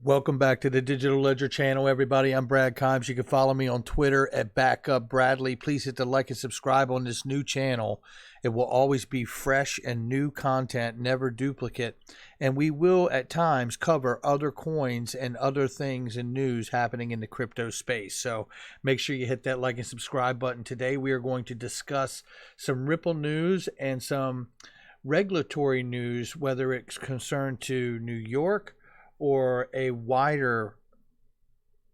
Welcome back to the Digital Ledger channel, everybody. I'm Brad Kimes. You can follow me on Twitter at BackupBradley. Please hit the like and subscribe on this new channel. It will always be fresh and new content, never duplicate. And we will at times cover other coins and other things and news happening in the crypto space. So make sure you hit that like and subscribe button. Today we are going to discuss some Ripple news and some regulatory news, whether it's concerned to New York or a wider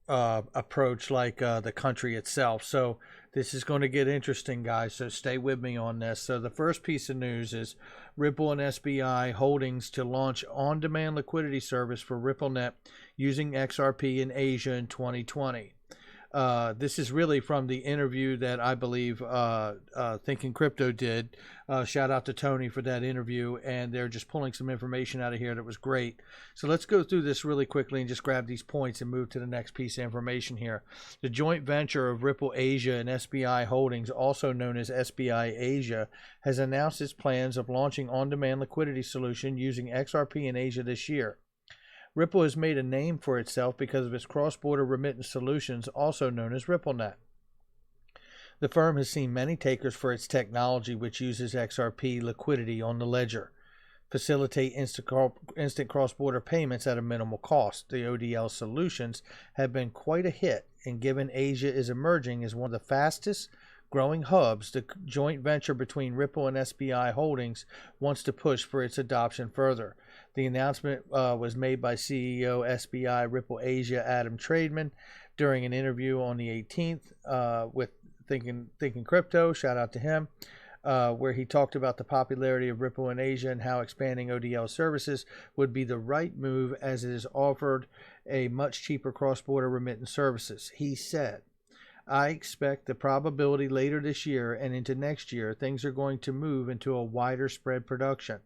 approach like the country itself. So this is going to get interesting, guys, so stay with me on this. So the first piece of news is Ripple and SBI Holdings to launch on-demand liquidity service for RippleNet using XRP in Asia in 2020. This is really from the interview that I believe Thinking Crypto did. Shout out to Tony for that interview, and they're just pulling some information out of here that was great. So let's go through this really quickly and just grab these points and move to the next piece of information here. The joint venture of Ripple Asia and SBI Holdings, also known as SBI Asia, has announced its plans of launching on-demand liquidity solution using XRP in Asia this year. Ripple has made a name for itself because of its cross-border remittance solutions, also known as RippleNet. The firm has seen many takers for its technology, which uses XRP liquidity on the ledger, facilitate instant cross-border payments at a minimal cost. The ODL solutions have been quite a hit, and given Asia is emerging as one of the fastest growing hubs, the joint venture between Ripple and SBI Holdings wants to push for its adoption further. The announcement was made by CEO SBI Ripple Asia Adam Trademan during an interview on the 18th with Thinking Crypto. Shout out to him, where he talked about the popularity of Ripple in Asia and how expanding ODL services would be the right move as it is offered a much cheaper cross-border remittance services. He said, I expect the probability later this year and into next year, things are going to move into a wider spread production.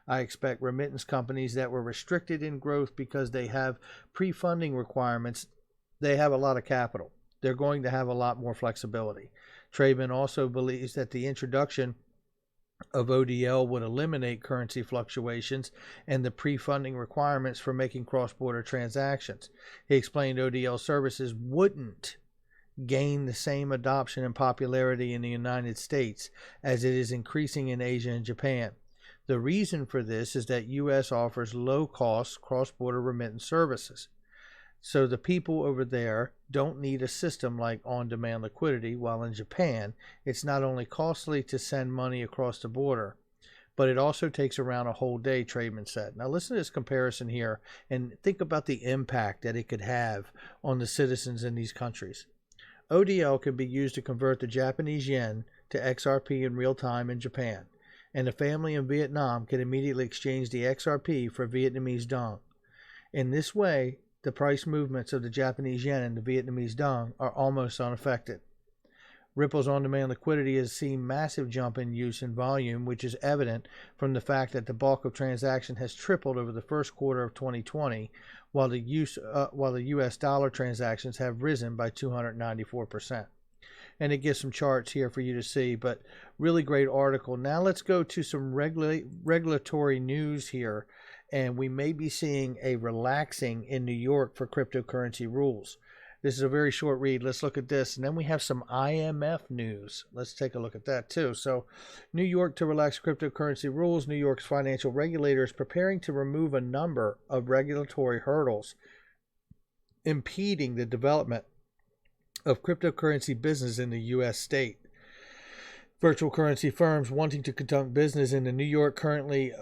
I expect remittance companies that were restricted in growth because they have pre-funding requirements, they have a lot of capital. They're going to have a lot more flexibility. Trademan also believes that the introduction of ODL would eliminate currency fluctuations and the pre-funding requirements for making cross-border transactions. He explained ODL services wouldn't gain the same adoption and popularity in the United States as it is increasing in Asia and Japan. The reason for this is that U.S. offers low-cost cross-border remittance services. So the people over there don't need a system like on-demand liquidity, while in Japan, it's not only costly to send money across the border, but it also takes around a whole day, Trademan said. Now listen to this comparison here and think about the impact that it could have on the citizens in these countries. ODL can be used to convert the Japanese yen to XRP in real time in Japan, and a family in Vietnam can immediately exchange the XRP for Vietnamese dong. In this way, the price movements of the Japanese yen and the Vietnamese dong are almost unaffected. Ripple's on-demand liquidity has seen massive jump in use and volume, which is evident from the fact that the bulk of transaction has tripled over the first quarter of 2020, while the U.S. dollar transactions have risen by 294%. And it gives some charts here for you to see, but really great article. Now let's go to some regulatory news here, and we may be seeing a relaxing in New York for cryptocurrency rules. This is a very short read. Let's look at this. And then we have some IMF news. Let's take a look at that too. So New York to relax cryptocurrency rules. New York's financial regulator is preparing to remove a number of regulatory hurdles impeding the development of cryptocurrency business in the U.S. state. Virtual currency firms wanting to conduct business in New York currently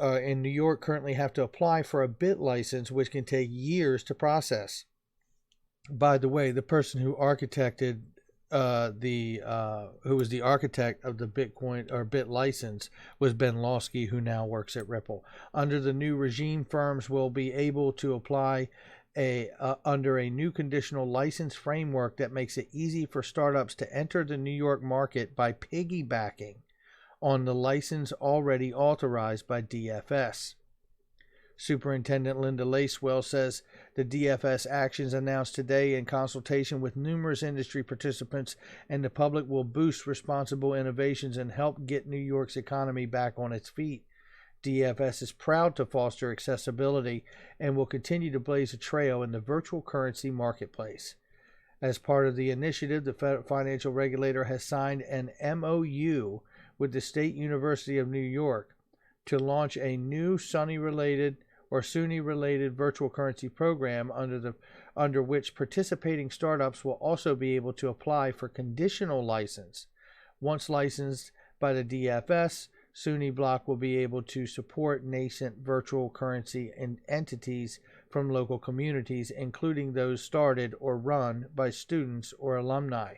have to apply for a BIT license, which can take years to process. By the way, the person who architected who was the architect of the Bitcoin or BIT license was Ben Lawsky, who now works at Ripple. Under the new regime, firms will be able to apply under a new conditional license framework that makes it easy for startups to enter the New York market by piggybacking on the license already authorized by DFS. Superintendent Linda Lacewell says the DFS actions announced today in consultation with numerous industry participants and the public will boost responsible innovations and help get New York's economy back on its feet. DFS is proud to foster accessibility and will continue to blaze a trail in the virtual currency marketplace. As part of the initiative, the financial regulator has signed an MOU with the State University of New York to launch a new SUNY-related virtual currency program under which participating startups will also be able to apply for conditional license. Once licensed by the DFS, SUNY Block will be able to support nascent virtual currency entities from local communities, including those started or run by students or alumni.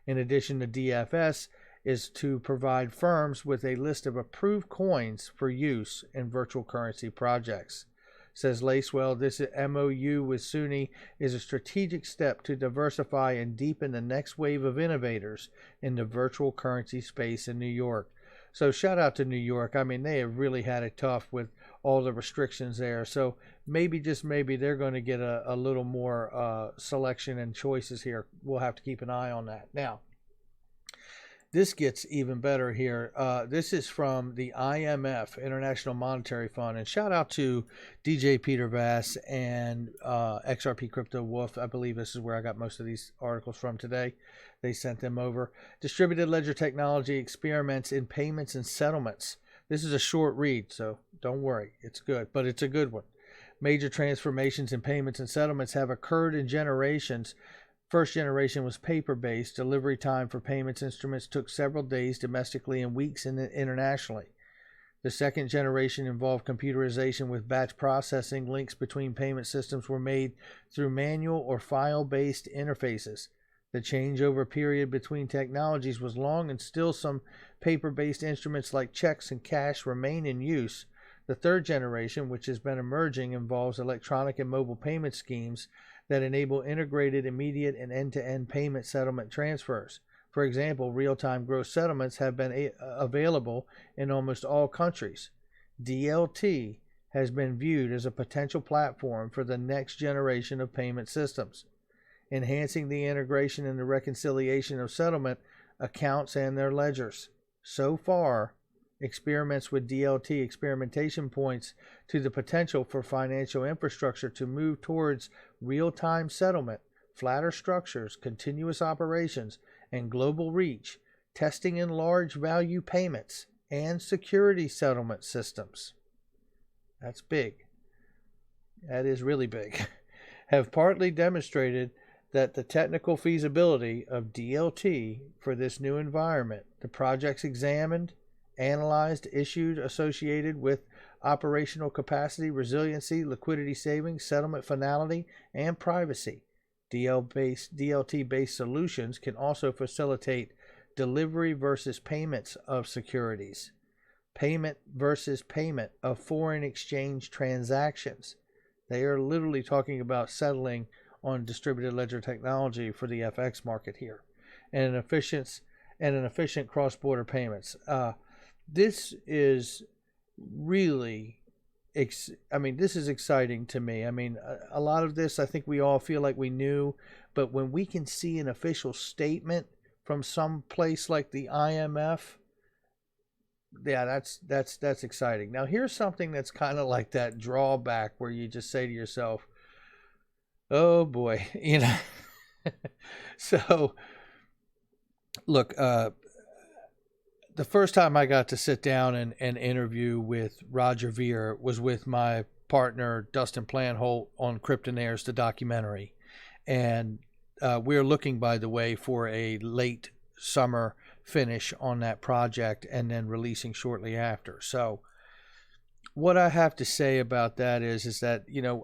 In addition, the DFS is to provide firms with a list of approved coins for use in virtual currency projects. Says Lacewell, this MOU with SUNY is a strategic step to diversify and deepen the next wave of innovators in the virtual currency space in New York. So shout out to New York. I mean, they have really had it tough with all the restrictions there. So maybe, just maybe, they're going to get a little more selection and choices here. We'll have to keep an eye on that. Now, this gets even better here. This is from the IMF, International Monetary Fund. And shout out to DJ Peter Vass and XRP Crypto Wolf. I believe this is where I got most of these articles from today. They sent them over. Distributed ledger technology experiments in payments and settlements. This is a short read, so don't worry. It's good, but it's a good one. Major transformations in payments and settlements have occurred in generations. First generation was paper-based. Delivery time for payments instruments took several days domestically and weeks internationally. The second generation involved computerization with batch processing. Links between payment systems were made through manual or file-based interfaces. The changeover period between technologies was long, and still some paper-based instruments like checks and cash remain in use. The third generation, which has been emerging, involves electronic and mobile payment schemes that enable integrated, immediate, and end-to-end payment settlement transfers. For example, real-time gross settlements have been available in almost all countries. DLT has been viewed as a potential platform for the next generation of payment systems, enhancing the integration and the reconciliation of settlement accounts and their ledgers. So far, experiments with DLT experimentation points to the potential for financial infrastructure to move towards real-time settlement, flatter structures, continuous operations, and global reach, testing in large value payments and security settlement systems. That's big. That is really big. Have partly demonstrated that the technical feasibility of DLT for this new environment. The projects examined, analyzed, issued associated with operational capacity, resiliency, liquidity savings, settlement finality, and privacy. DLT-based solutions can also facilitate delivery versus payments of securities, payment versus payment of foreign exchange transactions. They are literally talking about settling on distributed ledger technology for the FX market here, and an efficient cross-border payments. This is really, this is exciting to me. I mean, a lot of this, I think we all feel like we knew, but when we can see an official statement from some place like the IMF, yeah, that's exciting. Now, here's something that's kind of like that drawback where you just say to yourself, oh boy, you know. So, look, the first time I got to sit down and interview with Roger Ver was with my partner, Dustin Planholt, on Cryptonaires, the documentary. And we're looking, by the way, for a late summer finish on that project and then releasing shortly after. So what I have to say about that is that, you know,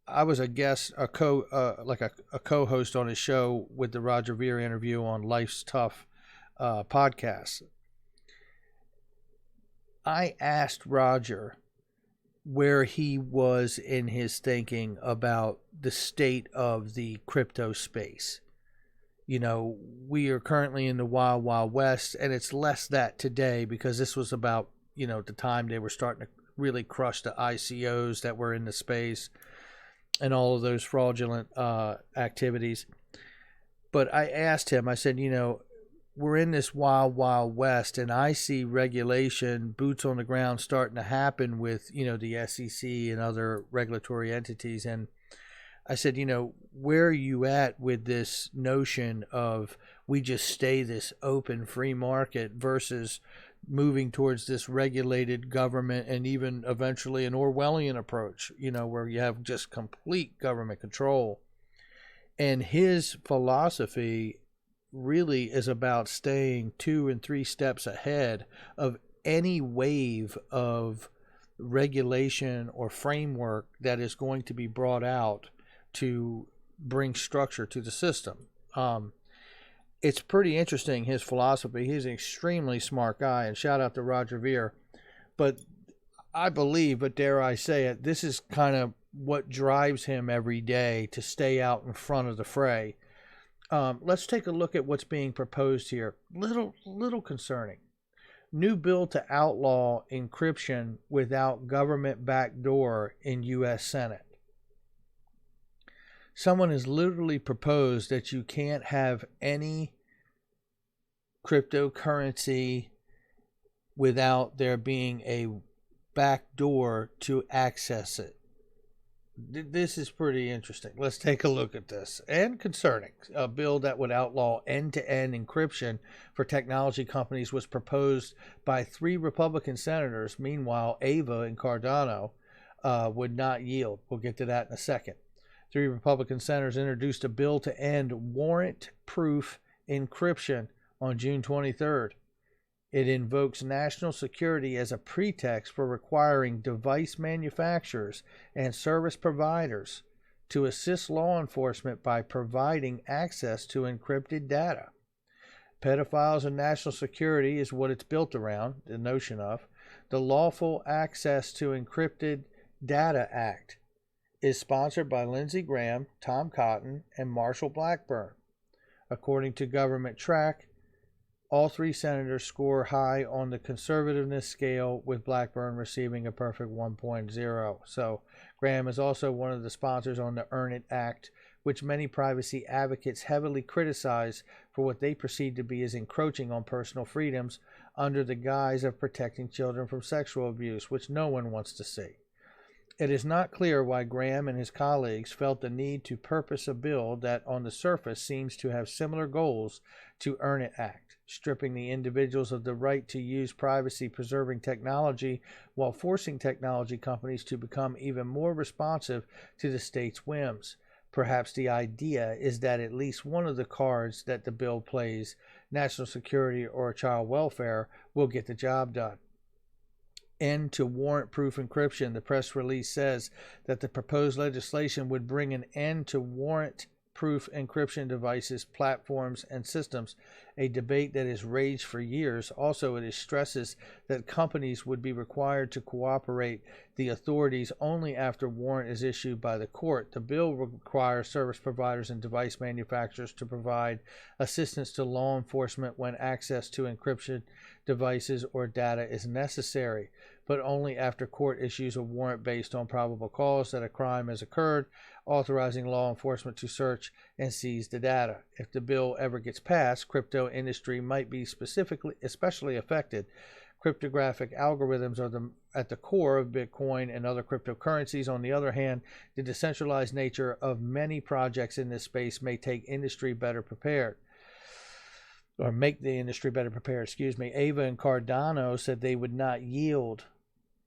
I was a guest, a co-host on his show with the Roger Ver interview on Life's Tough podcast. I asked Roger where he was in his thinking about the state of the crypto space. You know, we are currently in the wild, wild west, and it's less that today because this was about, you know, the time they were starting to really crush the ICOs that were in the space and all of those fraudulent activities. But I asked him, I said, you know, we're in this wild, wild west, and I see regulation, boots on the ground starting to happen with, the SEC and other regulatory entities. And I said, where are you at with this notion of we just stay this open free market versus moving towards this regulated government and even eventually an Orwellian approach, where you have just complete government control. And his philosophy really is about staying 2 and 3 steps ahead of any wave of regulation or framework that is going to be brought out to bring structure to the system. It's pretty interesting, his philosophy. He's an extremely smart guy, and shout out to Roger Ver. But I believe, but dare I say it, this is kind of what drives him every day to stay out in front of the fray. Let's take a look at what's being proposed here. Little concerning. New bill to outlaw encryption without government backdoor in U.S. Senate. Someone has literally proposed that you can't have any cryptocurrency without there being a backdoor to access it. This is pretty interesting. Let's take a look at this. And concerning. A bill that would outlaw end-to-end encryption for technology companies was proposed by 3 Republican senators. Meanwhile, Ava and Cardano would not yield. We'll get to that in a second. 3 Republican senators introduced a bill to end warrant-proof encryption on June 23rd. It invokes national security as a pretext for requiring device manufacturers and service providers to assist law enforcement by providing access to encrypted data. Pedophiles and national security is what it's built around, the notion of. The Lawful Access to Encrypted Data Act is sponsored by Lindsey Graham, Tom Cotton, and Marshall Blackburn. According to Government Track, all 3 senators score high on the conservativeness scale, with Blackburn receiving a perfect 1.0. So Graham is also one of the sponsors on the Earn It Act, which many privacy advocates heavily criticize for what they perceive to be as encroaching on personal freedoms under the guise of protecting children from sexual abuse, which no one wants to see. It is not clear why Graham and his colleagues felt the need to purpose a bill that on the surface seems to have similar goals to Earn It Act, stripping the individuals of the right to use privacy-preserving technology while forcing technology companies to become even more responsive to the state's whims. Perhaps the idea is that at least one of the cards that the bill plays, national security or child welfare, will get the job done. End to warrant-proof encryption. The press release says that the proposed legislation would bring an end to warrant-proof encryption devices, platforms, and systems, a debate that has raged for years. Also, it stresses that companies would be required to cooperate the authorities only after warrant is issued by the court. The bill requires service providers and device manufacturers to provide assistance to law enforcement when access to encryption devices or data is necessary, but only after court issues a warrant based on probable cause that a crime has occurred, authorizing law enforcement to search and seize the data. If the bill ever gets passed, crypto industry might be especially affected. Cryptographic algorithms are at the core of Bitcoin and other cryptocurrencies. On the other hand, the decentralized nature of many projects in this space may take industry better prepared. Or make the industry better prepared, Ava and Cardano said they would not yield.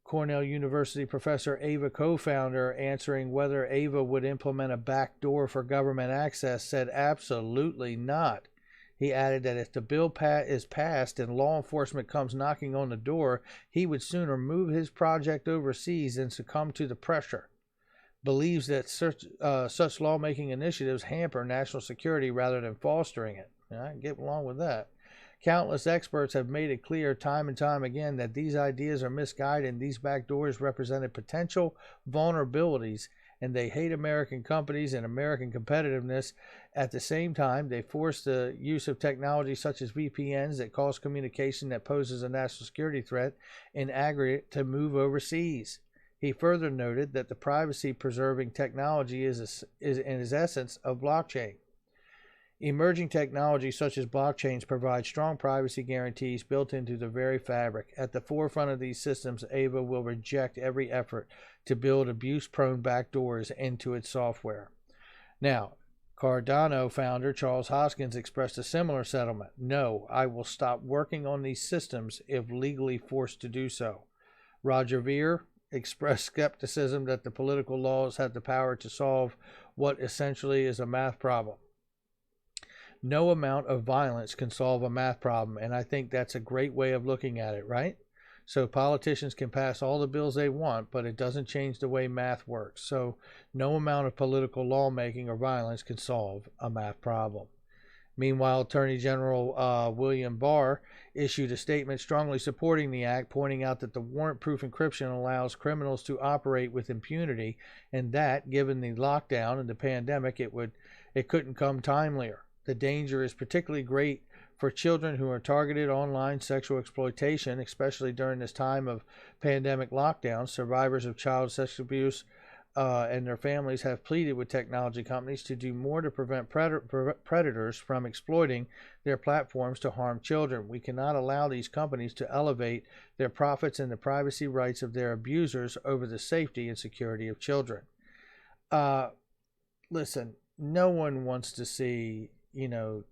Cornell University professor Ava, co-founder, answering whether Ava would implement a backdoor for government access, said absolutely not. He added that if the bill is passed and law enforcement comes knocking on the door, he would sooner move his project overseas than succumb to the pressure. Believes that such lawmaking initiatives hamper national security rather than fostering it. I can get along with that. Countless experts have made it clear time and time again that these ideas are misguided and these backdoors represented potential vulnerabilities, and they hate American companies and American competitiveness. At the same time, they force the use of technology such as VPNs that cause communication that poses a national security threat in aggregate to move overseas. He further noted that the privacy-preserving technology is in its essence of blockchain. Emerging technologies such as blockchains provide strong privacy guarantees built into the very fabric. At the forefront of these systems, AVA will reject every effort to build abuse-prone backdoors into its software. Now, Cardano founder Charles Hoskins expressed a similar sentiment. No, I will stop working on these systems if legally forced to do so. Roger Ver expressed skepticism that the political laws have the power to solve what essentially is a math problem. No amount of violence can solve a math problem, and I think that's a great way of looking at it, right? So politicians can pass all the bills they want, but it doesn't change the way math works. So no amount of political lawmaking or violence can solve a math problem. Meanwhile, Attorney General William Barr issued a statement strongly supporting the act, pointing out that the warrant-proof encryption allows criminals to operate with impunity, and that, given the lockdown and the pandemic, it couldn't come timelier. The danger is particularly great for children who are targeted online sexual exploitation, especially during this time of pandemic lockdown. Survivors of child sexual abuse and their families have pleaded with technology companies to do more to prevent predators from exploiting their platforms to harm children. We cannot allow these companies to elevate their profits and the privacy rights of their abusers over the safety and security of children. Listen, no one wants to see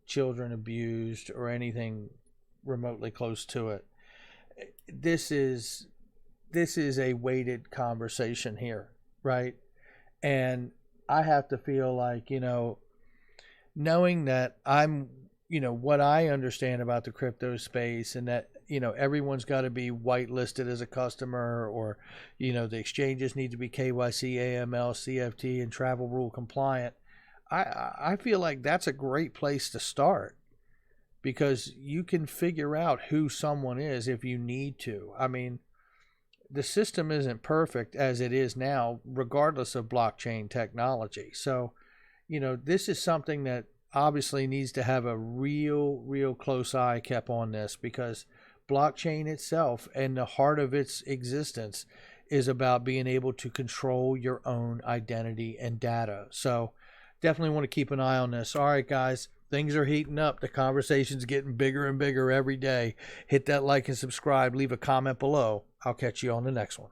children abused or anything remotely close to it. This is a weighted conversation here, right? And I have to feel like, knowing that I'm, what I understand about the crypto space, and that, everyone's got to be whitelisted as a customer, or, the exchanges need to be KYC, AML, CFT, and travel rule compliant. I feel like that's a great place to start, because you can figure out who someone is if you need to. I mean, the system isn't perfect as it is now, regardless of blockchain technology. So, this is something that obviously needs to have a real close eye kept on this, because blockchain itself and the heart of its existence is about being able to control your own identity and data. So, definitely want to keep an eye on this. All right, guys, things are heating up. The conversation's getting bigger and bigger every day. Hit that like and subscribe. Leave a comment below. I'll catch you on the next one.